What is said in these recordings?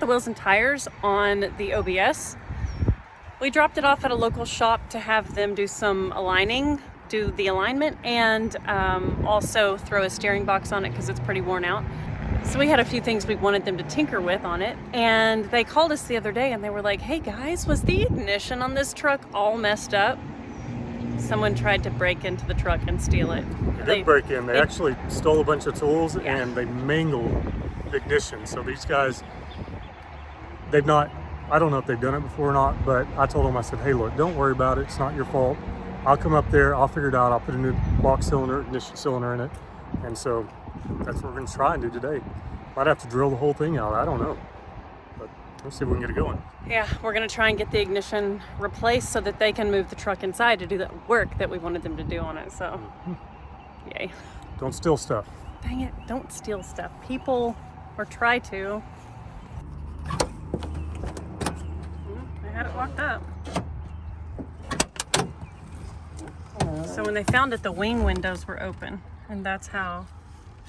wheels and tires on the OBS. We dropped it off at a local shop to have them do some aligning, do the alignment, and also throw a steering box on it because it's pretty worn out. So we had a few things we wanted them to tinker with on it, and they called us the other day and they were like, hey guys, was the ignition on this truck all messed up? Someone tried to break into the truck and steal it. They did break in. They actually stole a bunch of tools and they mangled the ignition. So these guys, they've not, I don't know if they've done it before or not, but I told them, I said, hey look, don't worry about it. It's not your fault. I'll come up there, I'll figure it out. I'll put a new box cylinder, ignition cylinder in it. And so that's what we're gonna try and do today. Might have to drill the whole thing out, I don't know. But we'll see if we can get it going. Yeah, we're gonna try and get the ignition replaced so that they can move the truck inside to do that work that we wanted them to do on it, so yay. Don't steal stuff. Dang it, don't steal stuff. People, or try to. They had it locked up. So when they found it, the wing windows were open, and that's how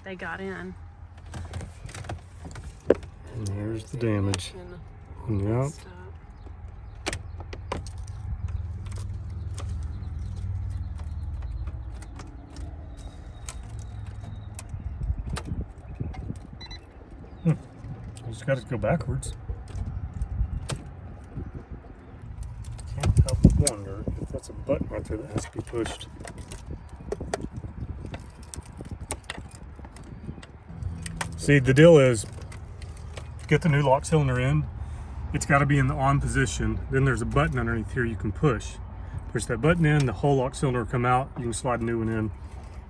they got in. And there's the damage. Yep. I just got to go backwards. Can't help but wonder if that's a button right there that has to be pushed. See, the deal is, get the new lock cylinder in, it's got to be in the on position. Then there's a button underneath here you can push. Push that button in, the whole lock cylinder will come out, you can slide a new one in.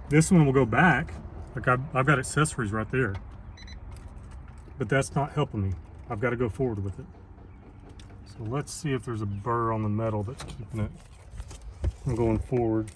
This one will go back, like I've got accessories right there. But that's not helping me. I've got to go forward with it. So let's see if there's a burr on the metal that's keeping it from going forward.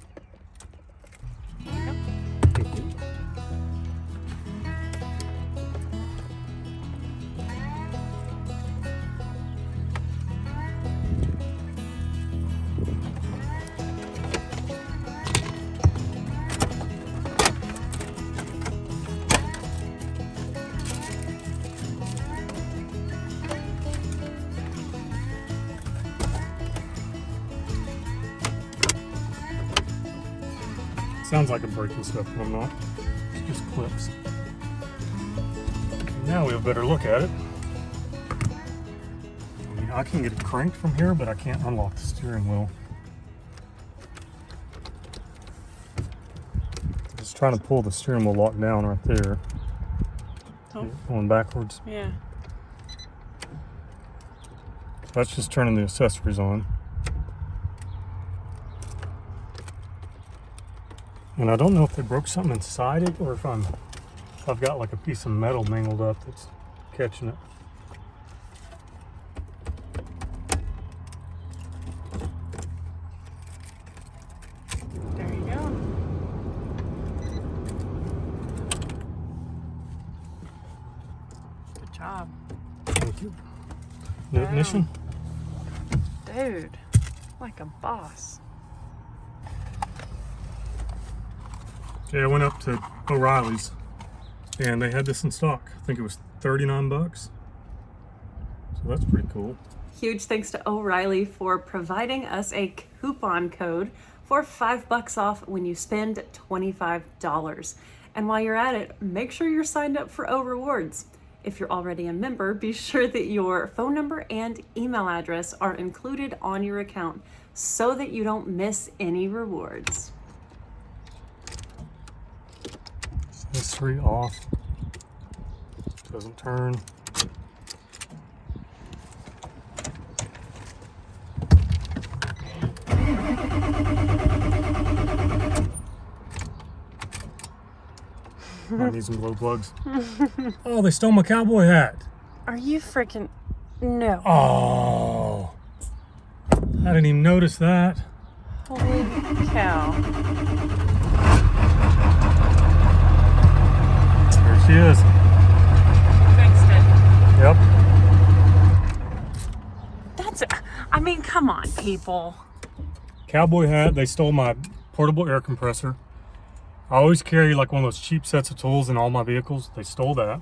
Sounds like I'm breaking stuff, but I'm not. It's just clips. Now we have a better look at it. I mean, I can get it cranked from here, but I can't unlock the steering wheel. Just trying to pull the steering wheel lock down right there. Oh. Going backwards. Yeah. That's just turning the accessories on. And I don't know if they broke something inside it or if I've got like a piece of metal mangled up that's catching it. There you go. Good job. Thank you. No ignition? Dude, like a boss. Yeah, I went up to O'Reilly's and they had this in stock. I think it was 39 bucks. So that's pretty cool. Huge thanks to O'Reilly for providing us a coupon code for $5 off when you spend $25. And while you're at it, make sure you're signed up for O Rewards. If you're already a member, be sure that your phone number and email address are included on your account so that you don't miss any rewards. Accessory off. Doesn't turn. I need some glow plugs. Oh, they stole my cowboy hat. Are you freaking... No. Oh. I didn't even notice that. Holy cow. There she is. Fixed it. Yep. That's... I mean, come on, people. Cowboy hat. They stole my portable air compressor. I always carry like one of those cheap sets of tools in all my vehicles. They stole that.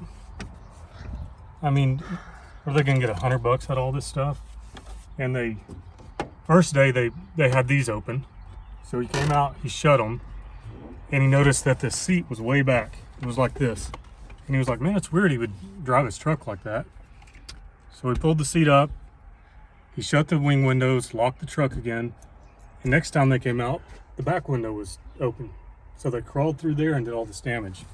I mean, are they gonna get $100 out of all this stuff? And they, first day they had these open. So he came out, he shut them, and he noticed that the seat was way back. It was like this. And he was like, man, it's weird he would drive his truck like that. So he pulled the seat up, he shut the wing windows, locked the truck again, and next time they came out, the back window was open. So they crawled through there and did all this damage.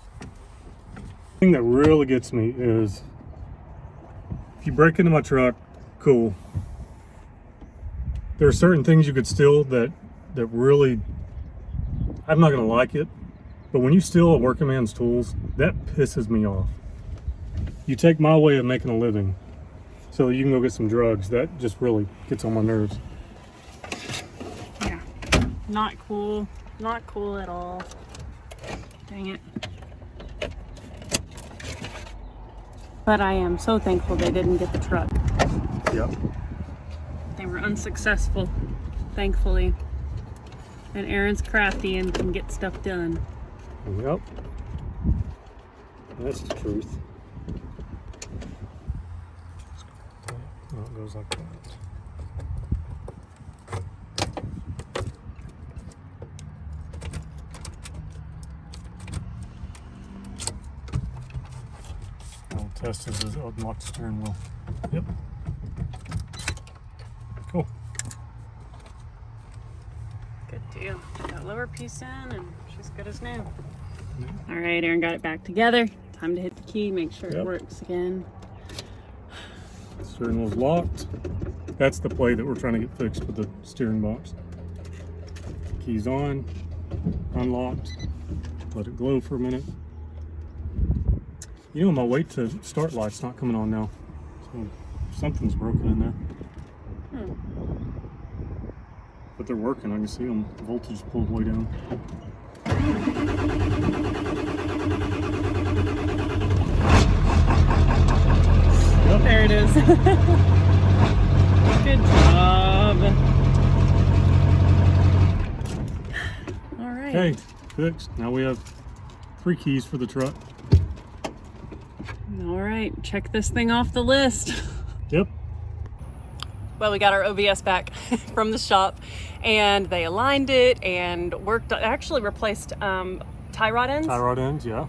The thing that really gets me is, if you break into my truck, cool. There are certain things you could steal that really, I'm not gonna like it, but when you steal a working man's tools, that pisses me off. You take my way of making a living so that you can go get some drugs. That just really gets on my nerves. Yeah, not cool. Not cool at all. Dang it. But I am so thankful they didn't get the truck. Yep. They were unsuccessful, thankfully. And Aaron's crafty and can get stuff done. Yep. That's the truth. Oh, it goes like that. I'll test this as unlock steering wheel. Yep. Cool. Good deal. Got lower piece in and she's good as new. All right, Aaron got it back together. Time to hit the key, make sure it works again. Steering wheel's locked. That's the play that we're trying to get fixed with the steering box. Keys on, unlocked. Let it glow for a minute. You know, my wait to start light's not coming on now. So something's broken in there. But they're working, I can see them. The voltage is pulled way down. Yep. There it is. Good job. All right. Okay, fixed. Now we have 3 keys for the truck. All right, check this thing off the list. Yep. Well, we got our OBS back from the shop and they aligned it and worked, actually replaced tie rod ends. Tie rod ends, yeah.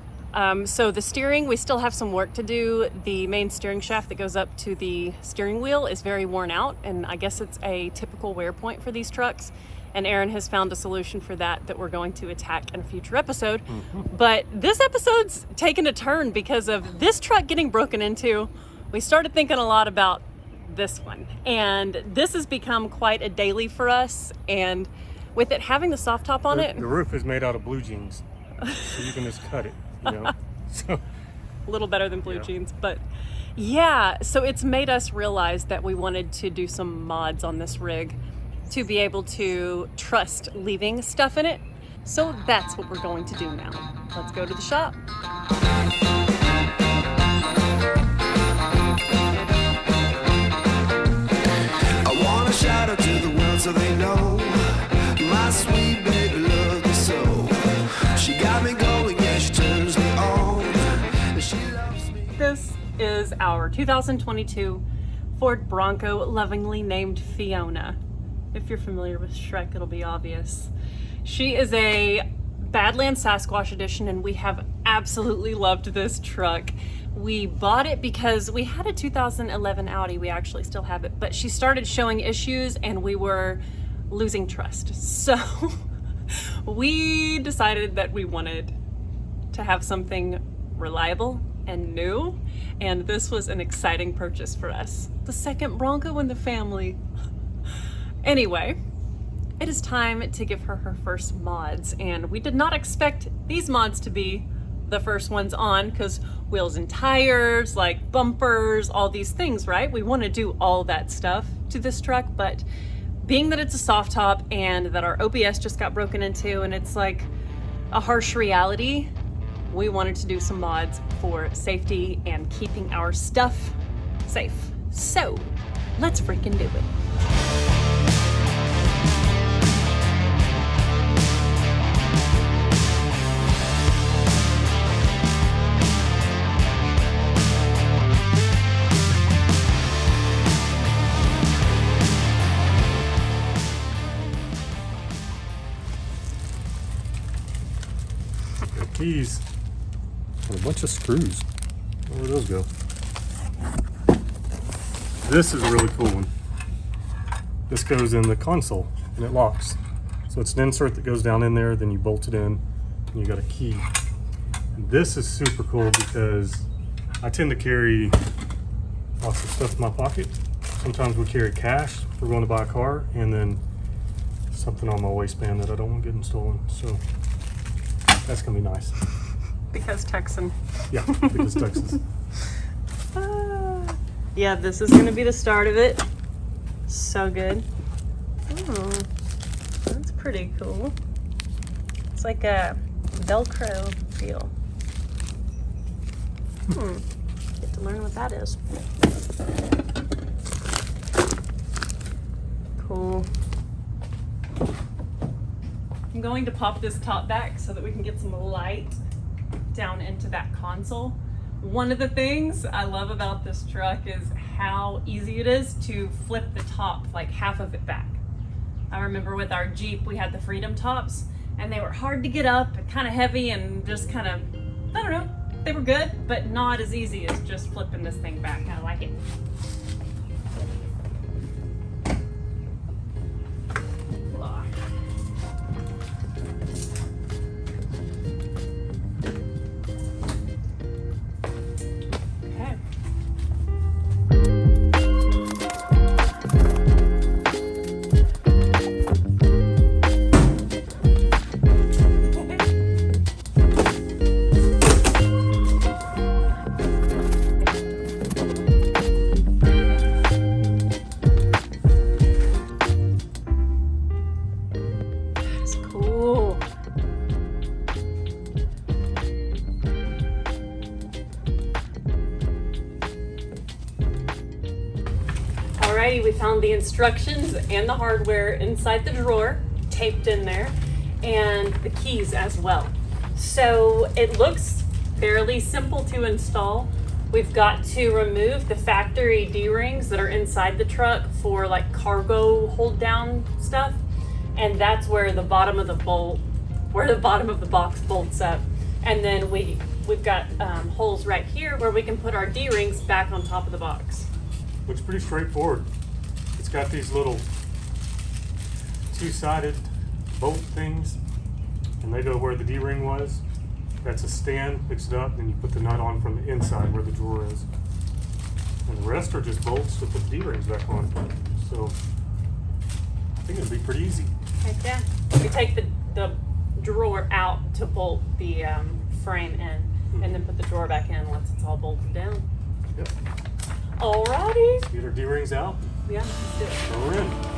So the steering, we still have some work to do. The main steering shaft that goes up to the steering wheel is very worn out, and I guess it's a typical wear point for these trucks. And Aaron has found a solution for that we're going to attack in a future episode. But this episode's taken a turn because of this truck getting broken into. We started thinking a lot about this one, and this has become quite a daily for us. And with it having the soft top on it, the roof is made out of blue jeans, so you can just cut it, you know. So a little better than blue jeans, but yeah, so it's made us realize that we wanted to do some mods on this rig to be able to trust leaving stuff in it. So that's what we're going to do now. Let's go to the shop. I wanna shout out to the world so they know my sweet baby loves me so. She got me going, yeah, she turns me on, and she loves me. This is our 2022 Ford Bronco, lovingly named Fiona. If you're familiar with Shrek, it'll be obvious. She is a Badlands Sasquatch edition, and we have absolutely loved this truck. We bought it because we had a 2011 Audi. We actually still have it, but she started showing issues and we were losing trust. So we decided that we wanted to have something reliable and new, and this was an exciting purchase for us. The second Bronco in the family. Anyway, it is time to give her her first mods, and we did not expect these mods to be the first ones on, because wheels and tires, like bumpers, all these things, right? We want to do all that stuff to this truck, but being that it's a soft top and that our OBS just got broken into and it's like a harsh reality, we wanted to do some mods for safety and keeping our stuff safe. So let's freaking do it. keys, and a bunch of screws. Where do those go? This is a really cool one. This goes in the console and it locks. So it's an insert that goes down in there, then you bolt it in, and you got a key. And this is super cool because I tend to carry lots of stuff in my pocket. Sometimes we carry cash if we're going to buy a car, and then something on my waistband that I don't want getting stolen. So that's gonna be nice. Because Texan. Yeah, because Texas. Yeah, this is gonna be the start of it. So good. Oh, that's pretty cool. It's like a Velcro feel. Get to learn what that is. Cool. I'm going to pop this top back so that we can get some light down into that console. One of the things I love about this truck is how easy it is to flip the top, like half of it back. I remember with our Jeep, we had the Freedom tops, and they were hard to get up and kind of heavy and just kind of, I don't know, they were good, but not as easy as just flipping this thing back. I like it. Alrighty, we found the instructions and the hardware inside the drawer, taped in there, and the keys as well. So it looks fairly simple to install. We've got to remove the factory D-rings that are inside the truck for like cargo hold down stuff. And that's where the bottom of the box bolts up. And then we've got holes right here where we can put our D-rings back on top of the box. Looks pretty straightforward. It's got these little two-sided bolt things, and they go where the D-ring was. That's a stand, fix it up, then you put the nut on from the inside where the drawer is. And the rest are just bolts to put the D-rings back on. So I think it'll be pretty easy. Heck yeah. We take the drawer out to bolt the frame in, and then put the drawer back in once it's all bolted down. Yep. Alrighty. Let's get our D-rings out. Yeah, let's do it. Throw her in.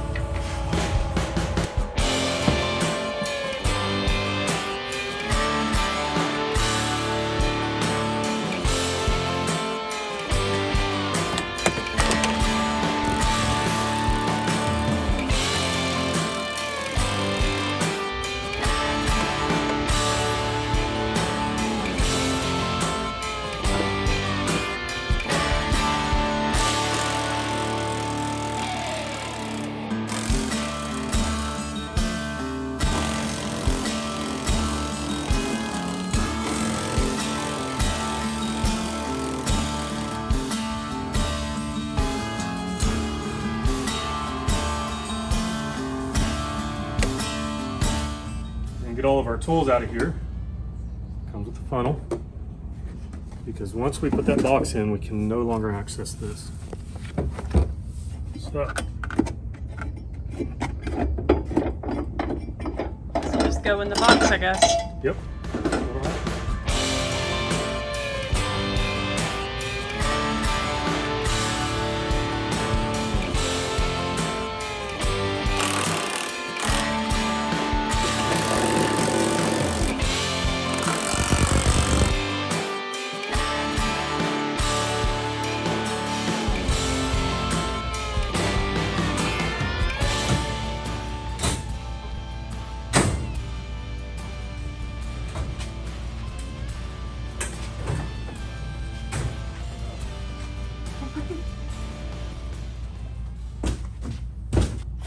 Get all of our tools out of here. Comes with the funnel, because once we put that box in, we can no longer access this. So just go in the box, I guess. Yep.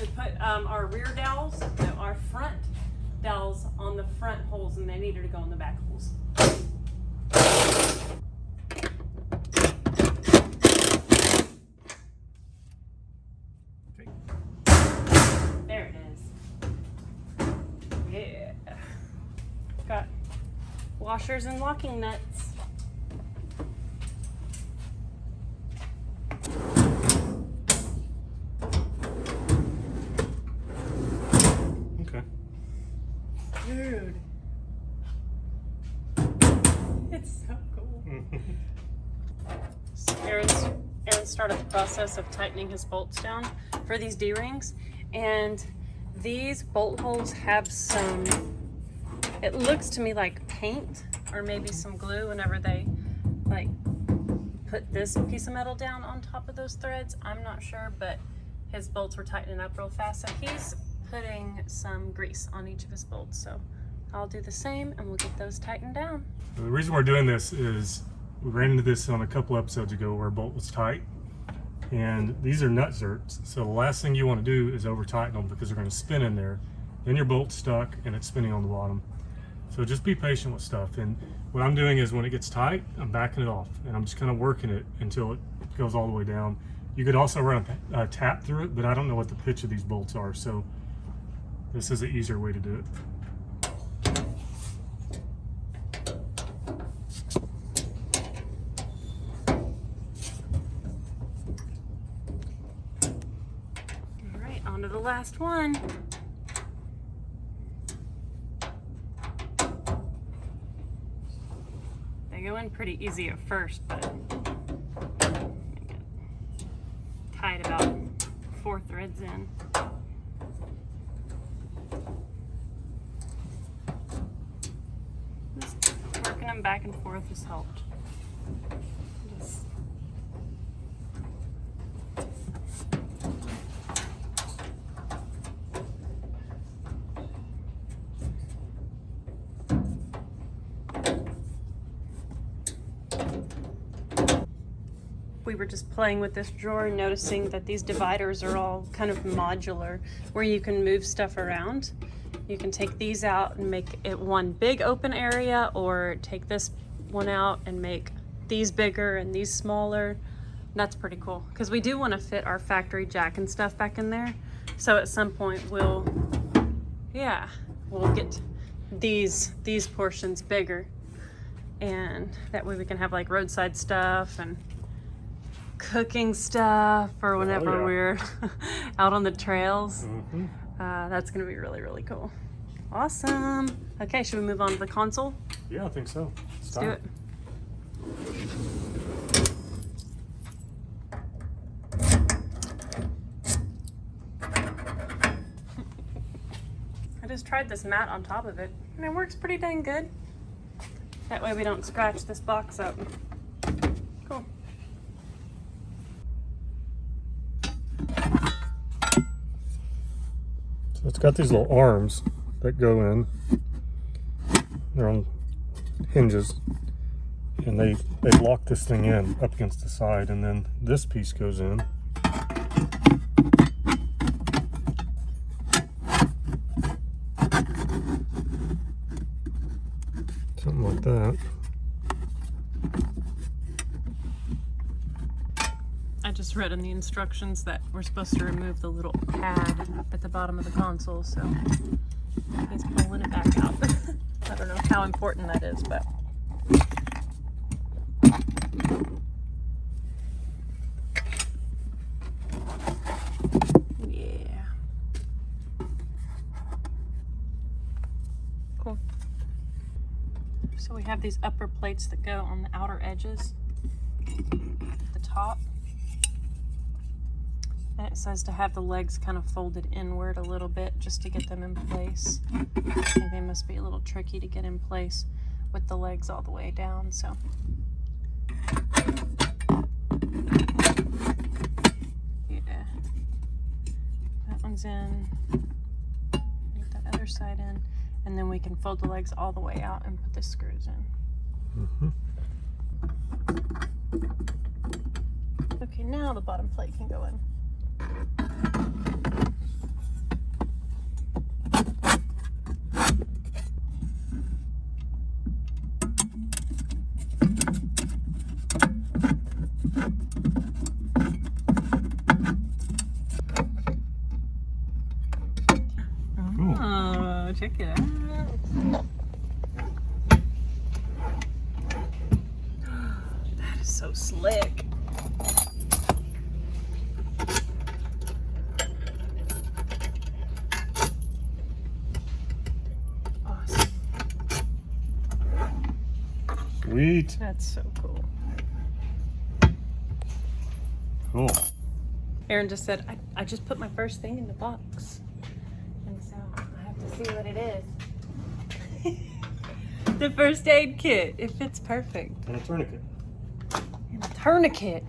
We put our rear dowels, no, our front dowels on the front holes and they needed to go in the back holes. Okay. There it is. Yeah. Got washers and locking nuts. Okay. Dude. It's so cool. So Aaron started the process of tightening his bolts down for these D-rings, and these bolt holes have some, it looks to me like paint or maybe some glue whenever they like put this piece of metal down on top of those threads. I'm not sure, but his bolts were tightening up real fast, so he's putting some grease on each of his bolts. So I'll do the same and we'll get those tightened down. The reason we're doing this is we ran into this on a couple episodes ago where a bolt was tight, and these are nut zerks, so the last thing you want to do is over tighten them because they're going to spin in there. Then your bolt's stuck and it's spinning on the bottom. So just be patient with stuff, and what I'm doing is when it gets tight, I'm backing it off and I'm just kind of working it until it goes all the way down. You could also run a tap through it, but I don't know what the pitch of these bolts are, so this is an easier way to do it. All right, on to the last one. They go in pretty easy at first, but tied about 4 threads in. Just working them back and forth has helped. Just we were just playing with this drawer and noticing that these dividers are all kind of modular, where you can move stuff around. You can take these out and make it one big open area, or take this one out and make these bigger and these smaller. And that's pretty cool because we do want to fit our factory jack and stuff back in there. So at some point we'll get these portions bigger, and that way we can have like roadside stuff and cooking stuff for whenever we're out on the trails. That's gonna be really, really cool. Awesome. Okay, should we move on to the console? Yeah, I think so. Let's do it. I just tried this mat on top of it, and it works pretty dang good. That way we don't scratch this box up. Cool. So it's got these little arms that go in. They're on hinges, and they lock this thing in up against the side, and then this piece goes in. Something like that. I just read in the instructions that we're supposed to remove the little pad at the bottom of the console, so he's pulling it back out. I don't know how important that is, but yeah. Cool. So we have these upper plates that go on the outer edges at the top. And it says to have the legs kind of folded inward a little bit just to get them in place. I think they must be a little tricky to get in place with the legs all the way down, so. Yeah. That one's in. Get that other side in. And then we can fold the legs all the way out and put the screws in. Okay, now the bottom plate can go in. check it out. That is so slick. Awesome. Sweet. That's so cool. Cool. Aaron just said, I just put my first thing in the box. And so I have to see what it is. The first aid kit. It fits perfect. And a tourniquet. And a tourniquet.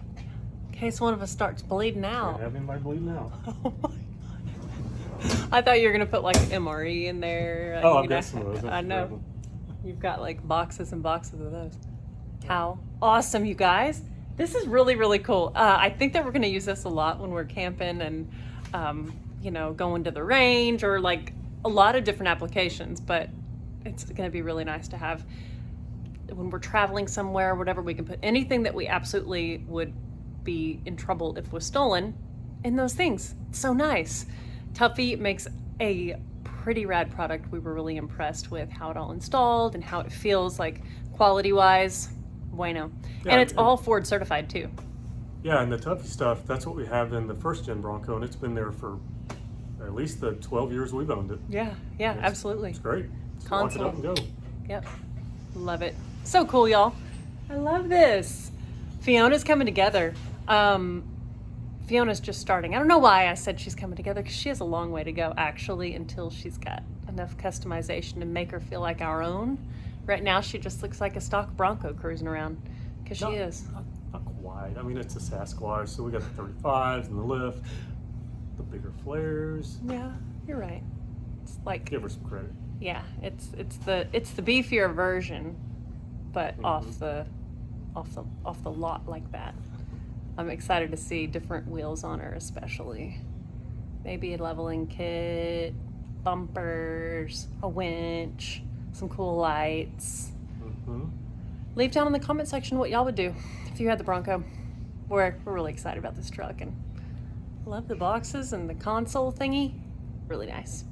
In case one of us starts bleeding out. Can't have anybody bleeding out. Oh my God. I thought you were going to put like MRE in there. Oh, you I've got some of those. I know. You've got like boxes and boxes of those. How awesome, you guys. This is really, really cool. I think that we're going to use this a lot when we're camping and, you know, going to the range or like a lot of different applications, but it's going to be really nice to have when we're traveling somewhere or whatever. We can put anything that we absolutely would be in trouble if was stolen in those things. It's so nice. Tuffy makes a pretty rad product. We were really impressed with how it all installed and how it feels like quality-wise. Bueno. Yeah, And it's all Ford certified too. Yeah, and the Tuffy stuff, that's what we have in the first gen Bronco, and it's been there for at least the 12 years we've owned it. Yeah, absolutely. It's great. Just Console. lock it up and go. Yep. Love it. So cool, y'all. I love this. Fiona's coming together. Fiona's just starting. I don't know why I said she's coming together because she has a long way to go actually until she's got enough customization to make her feel like our own. Right now, she just looks like a stock Bronco cruising around because she is. Not quite. I mean, it's a Sasquatch, so we got the 35s and the lift, the bigger flares. Yeah, you're right. It's like, Give her some credit. yeah, it's the beefier version, but off the lot like that. I'm excited to see different wheels on her, especially. Maybe a leveling kit, bumpers, a winch, some cool lights. Leave down in the comment section what y'all would do if you had the Bronco. We're really excited about this truck and love the boxes and the console thingy. Really nice.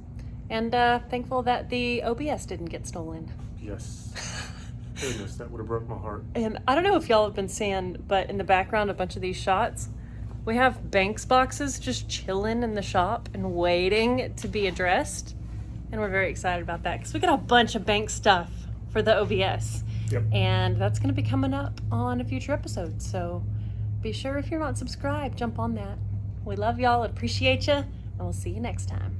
And thankful that the OBS didn't get stolen. Yes. Goodness, that would have broke my heart. And I don't know if y'all have been seeing, but in the background, a bunch of these shots, we have Banks boxes just chilling in the shop and waiting to be addressed. And we're very excited about that because we got a bunch of Banks stuff for the OBS. Yep. And that's going to be coming up on a future episode. So be sure if you're not subscribed, jump on that. We love y'all, appreciate you, and we'll see you next time.